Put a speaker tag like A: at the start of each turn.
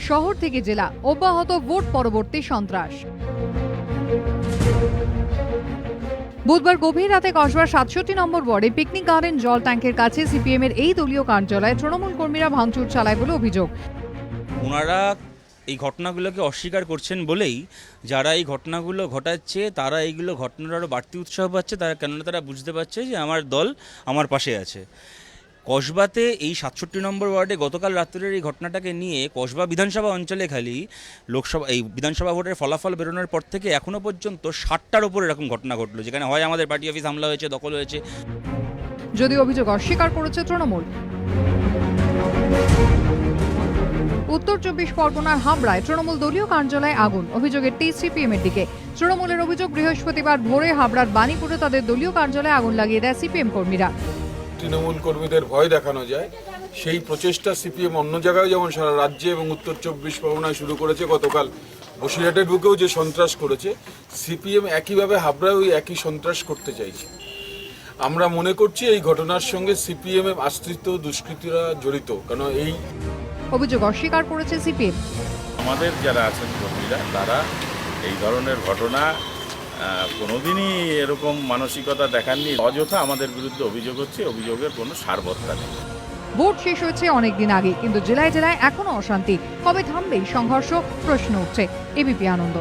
A: শহর থেকে জেলা অব্যাহত ভোট পরবর্তী সন্ত্রাস। বুধবার গভীর রাতে কসবার ৬৭ নম্বর ওয়ার্ডে পিকনিক গার্ডেন জল ট্যাঙ্কের কাছে সিপিএম এর এই দলীয় কার্যালয়ে তৃণমূল কর্মীরা ভাঙচুর চালায় বলে অভিযোগ।
B: ওনারা এই ঘটনাগুলোকে অস্বীকার করছেন বলেই যারা এই ঘটনাগুলো ঘটাচ্ছে তারা এইগুলো ঘটনার আরও বাড়তি উৎসাহ পাচ্ছে, কেননা তারা বুঝতে পারছে যে আমার দল আমার পাশে আছে। কসবাতে এই ৬৭ নম্বর ওয়ার্ডে গতকাল রাত্রের এই ঘটনাটাকে নিয়ে কসবা বিধানসভা অঞ্চলে খালি এই বিধানসভা ভোটের ফলাফল বেরোনোর পর থেকে এখনও পর্যন্ত ৬০টার ওপর এরকম ঘটনা ঘটলো, যেখানে হয় আমাদের পার্টি অফিস হামলা হয়েছে, দখল হয়েছে।
A: যদিও অভিযোগ অস্বীকার করেছে তৃণমূল। উত্তর ২৪ পরগনার হাবড়ায় তৃণমূল দলীয় কার্যালয়ে আগুন, অভিযোগের তীর সিপিএম এর দিকে। তৃণমূলের অভিযোগ, বৃহস্পতিবার ভোরে হাবড়ার বাণীপুরে তাদের দলীয় কার্যালয়ে আগুন লাগিয়ে দেয় সিপিএম কর্মীরা।
C: তৃণমূল কর্মীদের ভয় দেখানো যায়, সেই প্রচেষ্টা সিপিএম অন্য জায়গায় যেমন সারা রাজ্যে এবং উত্তর ২৪ পরগনায় শুরু করেছে, গতকাল বসিরহাটের বুকেও যে সন্ত্রাস করেছে, সিপিএম একইভাবে হাবড়ায় ওই একই সন্ত্রাস করতে চাইছে। আমরা মনে করছি এই ঘটনার সঙ্গে সিপিএম এর আশ্রিত দুষ্কৃতীরা জড়িত, কারণ এই
A: অভিযোগ অস্বীকার করেছে সিপিএম।
D: আমাদের যারা আছেন কর্মীরা তারা এই ধরনের ঘটনা কোনোদিনই এরকম মানসিকতা দেখাননি। অযথা আমাদের বিরুদ্ধে অভিযোগ হচ্ছে, অভিযোগের কোনো সারবত্তা নেই।
A: ভোট শেষ হয়েছে অনেকদিন আগে, কিন্তু জেলায় জেলায় এখনো অশান্তি। কবে থামবে এই সংঘর্ষ, প্রশ্ন উঠছে। এবিপি আনন্দ।